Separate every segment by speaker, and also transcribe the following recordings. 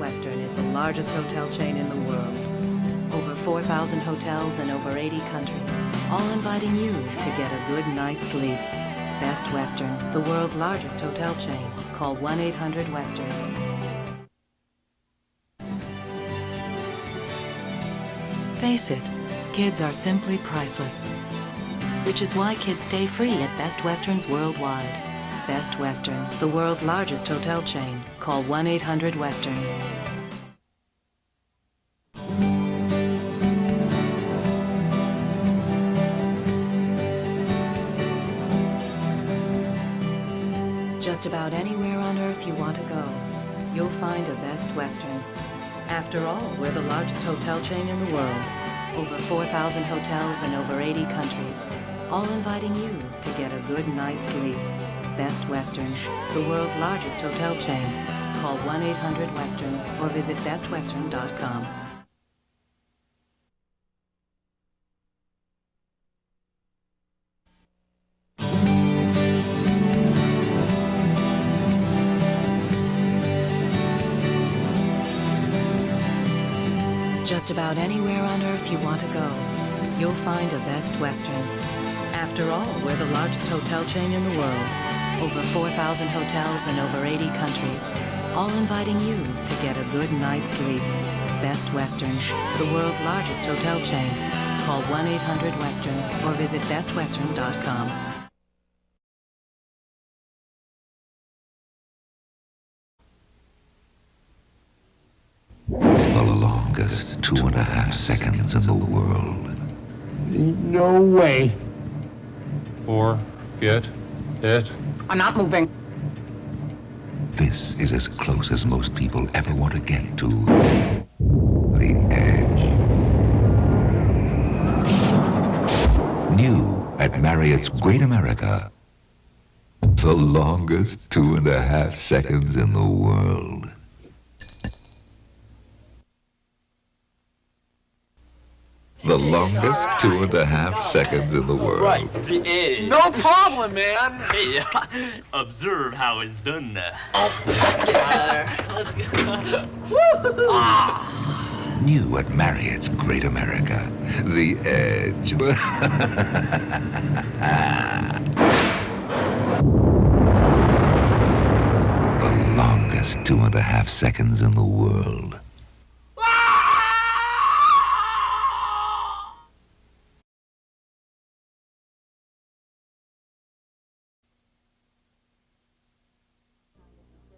Speaker 1: Western is the largest hotel chain in the world. Over 4,000 hotels in over 80 countries, all inviting you to get a good night's sleep. Best Western, the world's largest hotel chain. Call 1-800-WESTERN. Face it, kids are simply priceless. Which is why kids stay free at Best Westerns worldwide. Best Western, the world's largest hotel chain. Call 1-800-WESTERN. Just about anywhere on Earth you want to go, you'll find a Best Western. After all, we're the largest hotel chain in the world. Over 4,000 hotels in over 80 countries, all inviting you to get a good night's sleep. Best Western, the world's largest hotel chain. Call 1-800-WESTERN or visit bestwestern.com. Just about anywhere on Earth you want to go, you'll find a Best Western. After all, we're the largest hotel chain in the world. Over 4,000 hotels in over 80 countries, all inviting you to get a good night's sleep. Best Western, the world's largest hotel chain. Call 1-800-WESTERN or visit bestwestern.com.
Speaker 2: The longest 2.5 seconds in the world.
Speaker 3: No way.
Speaker 4: Forget it.
Speaker 3: I'm not moving.
Speaker 2: This is as close as most people ever want to get to the edge. New at Marriott's Great America. The longest 2.5 seconds in the world. The longest 2.5 seconds in the world.
Speaker 5: Right, the edge.
Speaker 6: No problem, man.
Speaker 5: Hey, observe how it's done now.
Speaker 6: Oh, get out of there. Let's go.
Speaker 2: New at Marriott's Great America. The Edge. The longest 2.5 seconds in the world.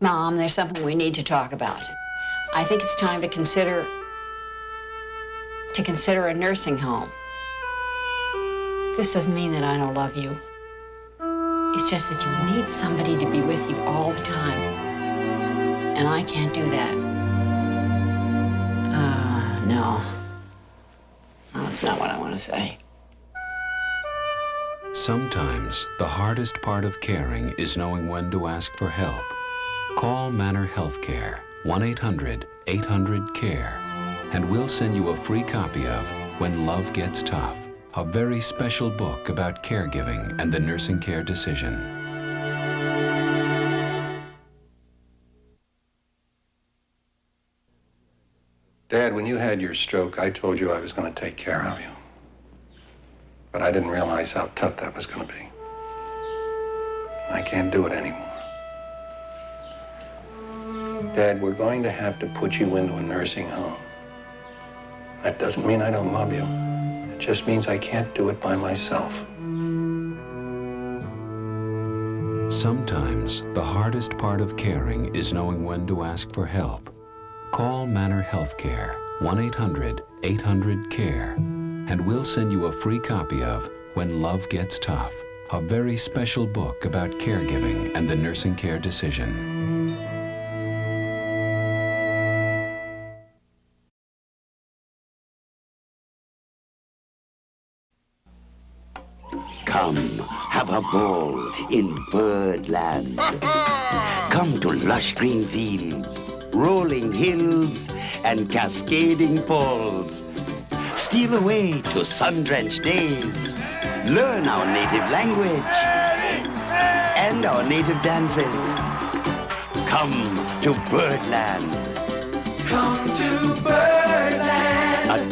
Speaker 7: Mom, there's something we need to talk about. I think it's time to consider a nursing home. This doesn't mean that I don't love you. It's just that you need somebody to be with you all the time. And I can't do that. No. No, that's not what I want to say.
Speaker 8: Sometimes the hardest part of caring is knowing when to ask for help. Call Manor Healthcare, 1-800-800-CARE, and we'll send you a free copy of When Love Gets Tough, a very special book about caregiving and the nursing care decision.
Speaker 9: Dad, when you had your stroke, I told you I was going to take care of you. But I didn't realize how tough that was going to be. I can't do it anymore. Dad, we're going to have to put you into a nursing home. That doesn't mean I don't love you. It just means I can't do it by myself.
Speaker 8: Sometimes the hardest part of caring is knowing when to ask for help. Call Manor Healthcare, 1-800-800-CARE, and we'll send you a free copy of When Love Gets Tough, a very special book about caregiving and the nursing care decision.
Speaker 10: Come, have a ball in Birdland. Come to lush green fields, rolling hills, and cascading falls. Steal away to sun-drenched days. Learn our native language and our native dances. Come to Birdland.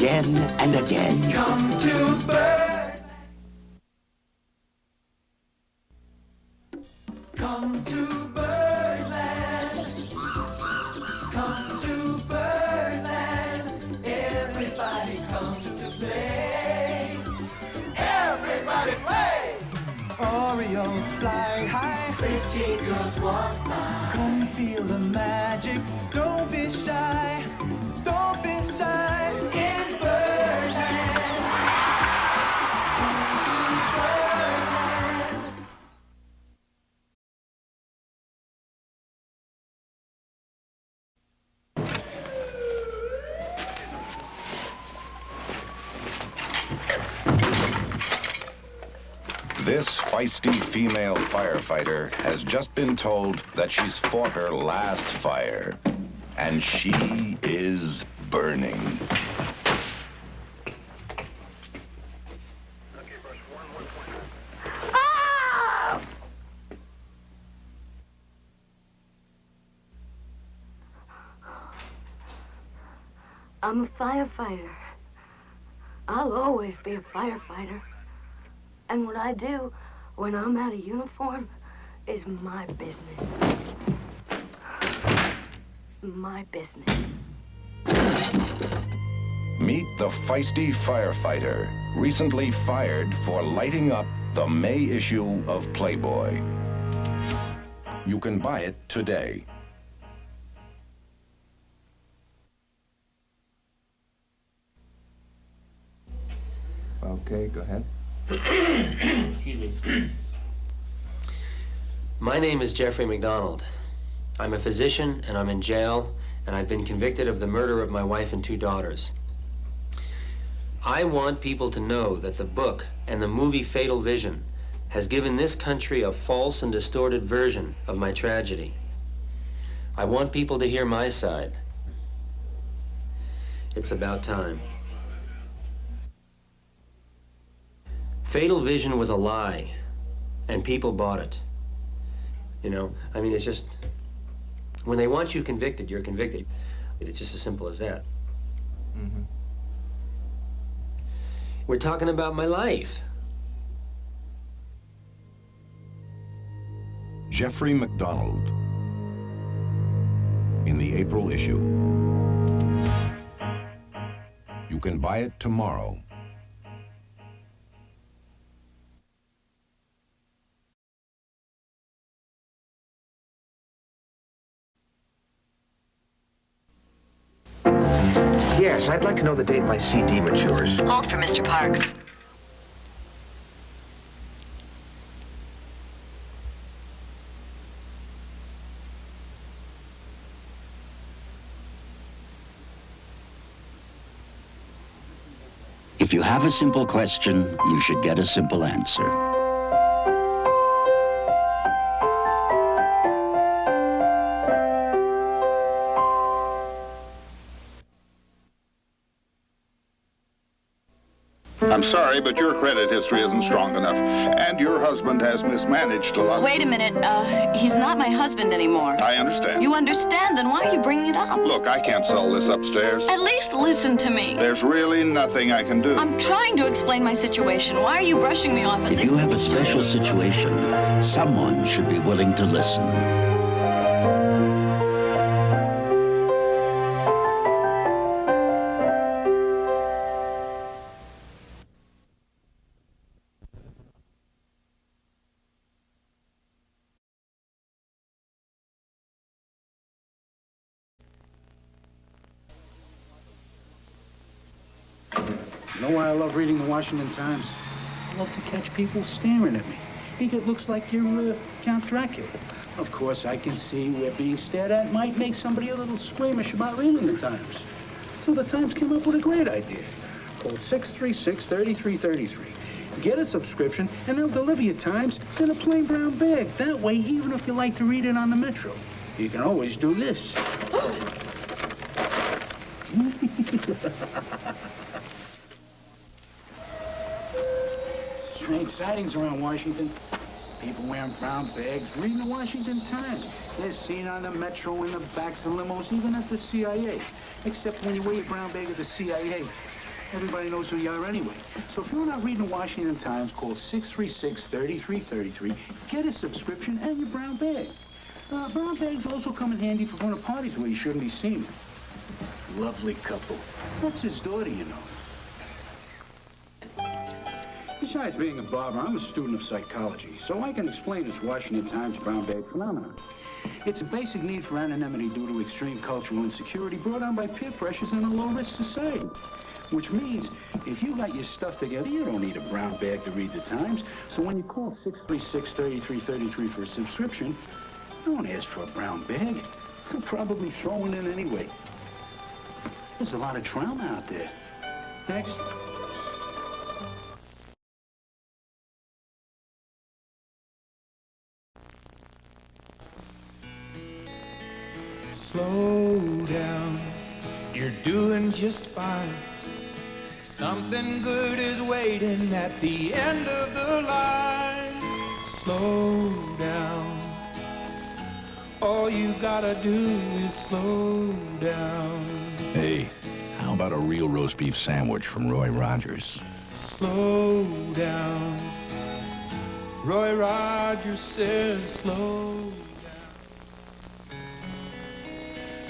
Speaker 10: again and again.
Speaker 4: Come to Birdland. Come to Birdland. Come to Birdland. Everybody come to play. Everybody play. Orioles fly high. Pretty girls walk by. Come feel the magic. Don't be shy. Don't be shy. In Birdland. Come to Birdland.
Speaker 11: This feisty female firefighter has just been told that she's fought her last fire, and she is burning.
Speaker 12: I'm a firefighter. I'll always be a firefighter. And what I do when I'm out of uniform is my business. My business.
Speaker 11: Meet the feisty firefighter, recently fired for lighting up the May issue of Playboy. You can buy it today.
Speaker 13: Okay, go ahead.
Speaker 14: Excuse me. My name is Jeffrey McDonald. I'm a physician and I'm in jail, and I've been convicted of the murder of my wife and 2 daughters. I want people to know that the book and the movie Fatal Vision has given this country a false and distorted version of my tragedy. I want people to hear my side. It's about time. Fatal Vision was a lie, and people bought it. You know, I mean, it's just, when they want you convicted, you're convicted. It's just as simple as that.
Speaker 13: Mm-hmm.
Speaker 14: We're talking about my life.
Speaker 11: Jeffrey McDonald in the April issue. You can buy it tomorrow.
Speaker 15: Yes, I'd like to know the date my CD matures.
Speaker 1: Hold for Mr. Parks.
Speaker 10: If you have a simple question, you should get a simple answer.
Speaker 16: I'm sorry, but your credit history isn't strong enough, and your husband has mismanaged a lot.
Speaker 17: Wait a minute, he's not my husband anymore.
Speaker 16: I understand.
Speaker 17: You understand? Then why are you bringing it up?
Speaker 16: Look, I can't sell this upstairs.
Speaker 17: At least listen to me.
Speaker 16: There's really nothing I can do.
Speaker 17: I'm trying to explain my situation. Why are you brushing me off?
Speaker 10: If you have a special situation, someone should be willing to listen.
Speaker 18: You know why I love reading the Washington Times? I love to catch people staring at me. It looks like you're Count Dracula. Of course, I can see where being stared at might make somebody a little squeamish about reading the Times. So the Times came up with a great idea. Call 636-3333. Get a subscription, and they'll deliver you Times in a plain brown bag. That way, even if you like to read it on the Metro, you can always do this. Strange sightings around Washington. People wearing brown bags, reading the Washington Times. They're seen on the Metro, in the backs of limos, even at the CIA. Except when you wear your brown bag at the CIA, Everybody knows who you are anyway. So if you're not reading the Washington Times, call 636-3333, get a subscription, and your brown bag. Brown bags also come in handy for going to parties where you shouldn't be seen. Lovely couple. That's his daughter, you know. Besides being a barber, I'm a student of psychology, so I can explain this Washington Times brown bag phenomenon. It's a basic need for anonymity due to extreme cultural insecurity brought on by peer pressures in a low-risk society. Which means, if you got your stuff together, you don't need a brown bag to read the Times. So when you call 636-3333 for a subscription, don't ask for a brown bag. They'll probably throw it in anyway. There's a lot of trauma out there. Next.
Speaker 4: Slow down, you're doing just fine. Something good is waiting at the end of the line. Slow down, all you gotta do is slow down.
Speaker 19: Hey, how about a real roast beef sandwich from Roy Rogers?
Speaker 4: Slow down, Roy Rogers says slow down.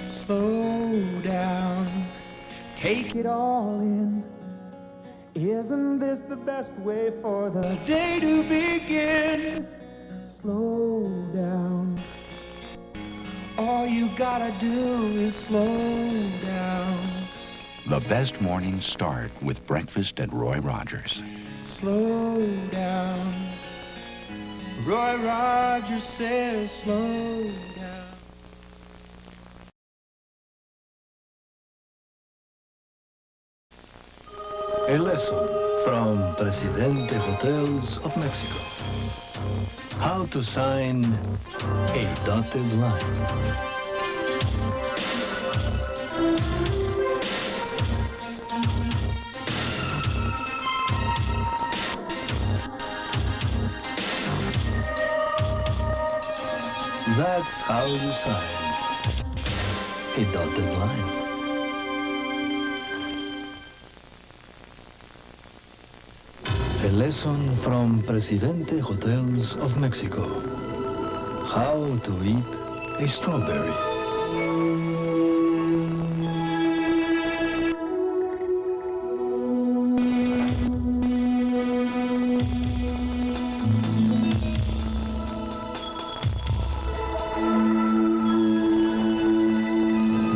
Speaker 4: Slow down, take it all in. Isn't this the best way for the day to begin? Slow down, all you gotta do is slow down.
Speaker 19: The best mornings start with breakfast at Roy Rogers.
Speaker 4: Slow down, Roy Rogers says slow down.
Speaker 20: A lesson from Presidente Hotels of Mexico. How to sign a dotted line. That's how you sign a dotted line. A lesson from Presidente Hotels of Mexico. How to eat a strawberry.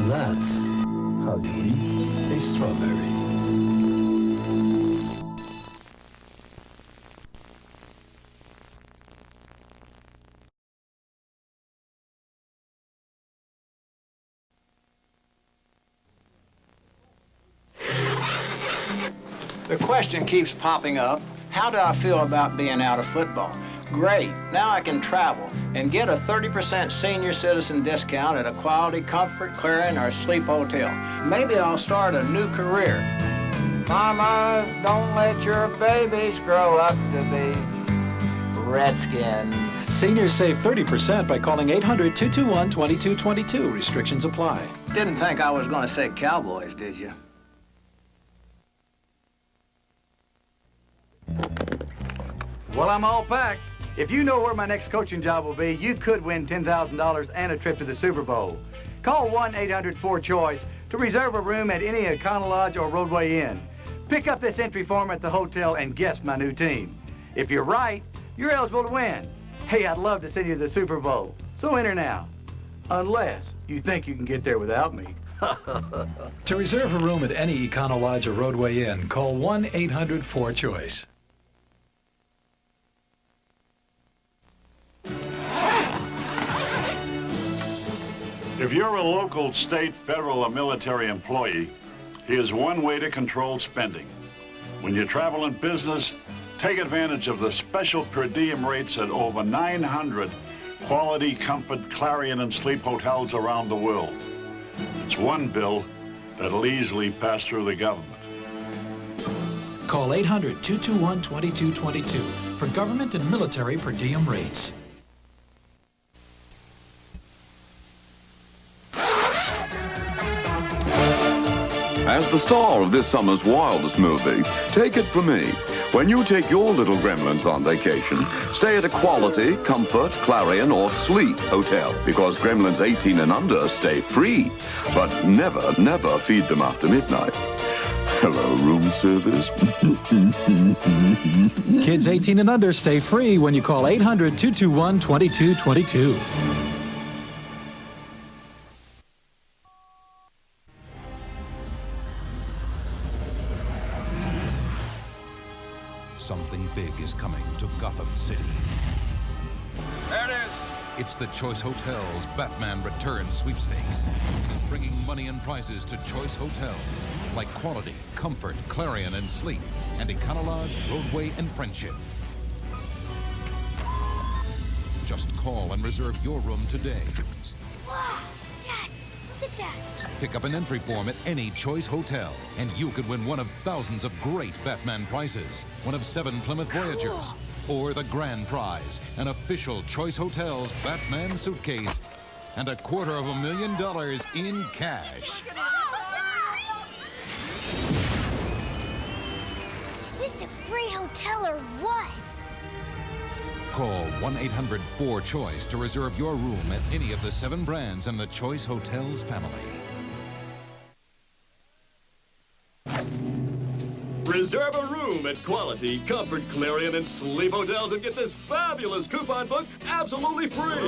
Speaker 20: That's how you eat a strawberry.
Speaker 21: The question keeps popping up, how do I feel about being out of football? Great, now I can travel and get a 30% senior citizen discount at a Quality, Comfort, Clarion, or Sleep Hotel. Maybe I'll start a new career. Mamas, don't let your babies grow up to be Redskins.
Speaker 22: Seniors save 30% by calling 800-221-2222. Restrictions apply.
Speaker 21: Didn't think I was going to say Cowboys, did you?
Speaker 23: Well, I'm all packed. If you know where my next coaching job will be, you could win $10,000 and a trip to the Super Bowl. Call 1-800-4CHOICE to reserve a room at any Econo Lodge or Roadway Inn. Pick up this entry form at the hotel and guess my new team. If you're right, you're eligible to win. Hey, I'd love to send you to the Super Bowl. So enter now. Unless you think you can get there without me.
Speaker 22: To reserve a room at any Econo Lodge or Roadway Inn, call 1-800-4CHOICE.
Speaker 24: If you're a local, state, federal, or military employee, here's one way to control spending. When you travel in business, take advantage of the special per diem rates at over 900 Quality, Comfort, Clarion, and Sleep hotels around the world. It's one bill that'll easily pass through the government.
Speaker 25: Call 800-221-2222 for government and military per diem rates.
Speaker 2: As the star of this summer's wildest movie, take it from me. When you take your little gremlins on vacation, stay at a Quality, Comfort, Clarion, or Sleep hotel, because gremlins 18 and under stay free. But never, never feed them after midnight. Hello, room service.
Speaker 25: Kids 18 and under stay free when you call 800-221-2222.
Speaker 3: Something big is coming to Gotham City.
Speaker 5: There it is.
Speaker 3: It's the Choice Hotels Batman Return Sweepstakes. It's bringing money and prizes to Choice Hotels like Quality, Comfort, Clarion, and Sleep, and Econolodge, Roadway, and Friendship. Just call and reserve your room today.
Speaker 12: Wow, Dad, look at that.
Speaker 3: Pick up an entry form at any Choice Hotel, and you could win one of thousands of great Batman prizes. One of 7 Plymouth Voyagers. Or the grand prize, an official Choice Hotels Batman suitcase, and $250,000 in cash.
Speaker 12: Is this a free hotel or what?
Speaker 3: Call 1-800-4CHOICE to reserve your room at any of the 7 brands in the Choice Hotels family.
Speaker 6: Reserve a room at Quality, Comfort, Clarion, and Sleep Hotels and get this fabulous coupon book absolutely free.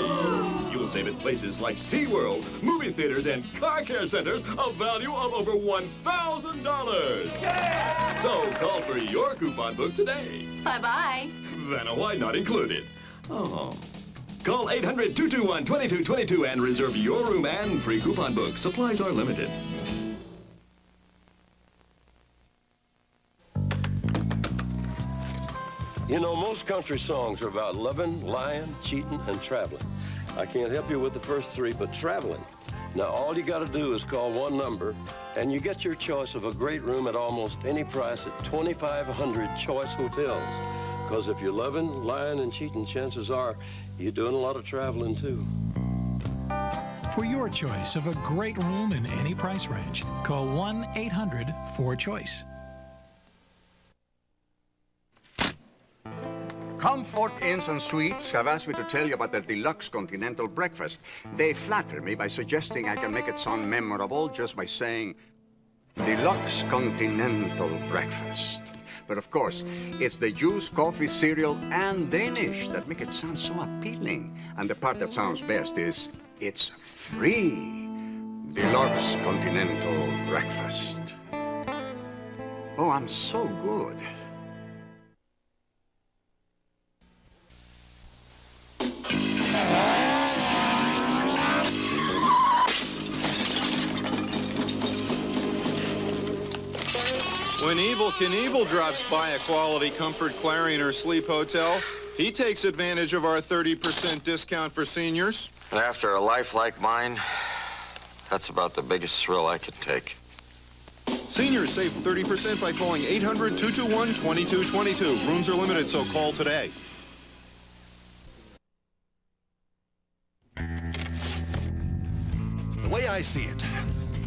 Speaker 6: You'll save at places like SeaWorld, movie theaters, and car care centers a value of over $1,000. Yeah! So call for your coupon book today.
Speaker 17: Bye-bye.
Speaker 6: Vanna White not included. Oh. Call 800-221-2222 and reserve your room and free coupon book. Supplies are limited.
Speaker 7: You know, most country songs are about loving, lying, cheating, and traveling. I can't help you with the first 3, but traveling. Now, all you got to do is call one number, and you get your choice of a great room at almost any price at 2,500 Choice Hotels. Because if you're loving, lying, and cheating, chances are you're doing a lot of traveling, too.
Speaker 25: For your choice of a great room in any price range, call 1-800-4CHOICE.
Speaker 26: Comfort Inns and Suites have asked me to tell you about their deluxe continental breakfast. They flatter me by suggesting I can make it sound memorable just by saying deluxe continental breakfast. But of course, it's the juice, coffee, cereal, and Danish that make it sound so appealing. And the part that sounds best is it's free. Deluxe continental breakfast. Oh, I'm so good.
Speaker 27: When Evel Knievel drops by a Quality, Comfort, Clarion, or Sleep Hotel, he takes advantage of our 30% discount for seniors.
Speaker 28: After a life like mine, that's about the biggest thrill I could take.
Speaker 27: Seniors save 30% by calling 800-221-2222. Rooms are limited, so call today.
Speaker 29: The way I see it,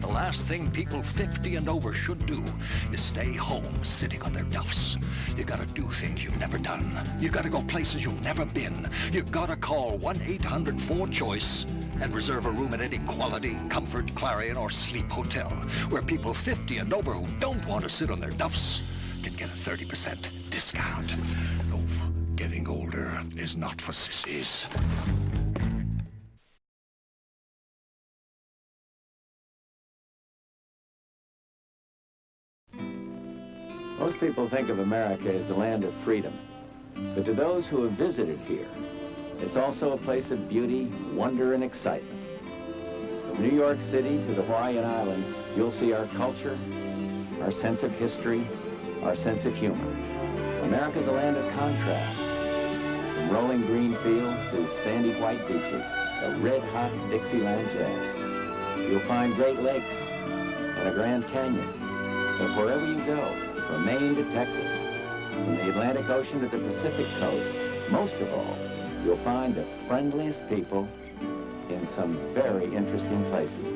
Speaker 29: the last thing people 50 and over should do is stay home sitting on their duffs. You gotta do things you've never done. You gotta go places you've never been. You gotta call 1-800-4CHOICE and reserve a room at any Quality, Comfort, Clarion, or Sleep Hotel, where people 50 and over who don't want to sit on their duffs can get a 30% discount. Oh, getting older is not for sissies.
Speaker 30: Most people think of America as the land of freedom. But to those who have visited here, it's also a place of beauty, wonder, and excitement. From New York City to the Hawaiian Islands, you'll see our culture, our sense of history, our sense of humor. America's a land of contrast. From rolling green fields to sandy white beaches, a red-hot Dixieland jazz. You'll find Great Lakes and a Grand Canyon. But wherever you go, from Maine to Texas, from the Atlantic Ocean to the Pacific Coast, most of all, you'll find the friendliest people in some very interesting places.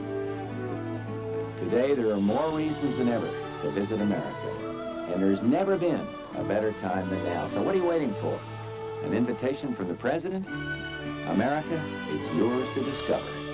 Speaker 30: To Today, there are more reasons than ever to visit America. And there's never been a better time than now. So what are you waiting for? An invitation from the President? America, it's yours to discover.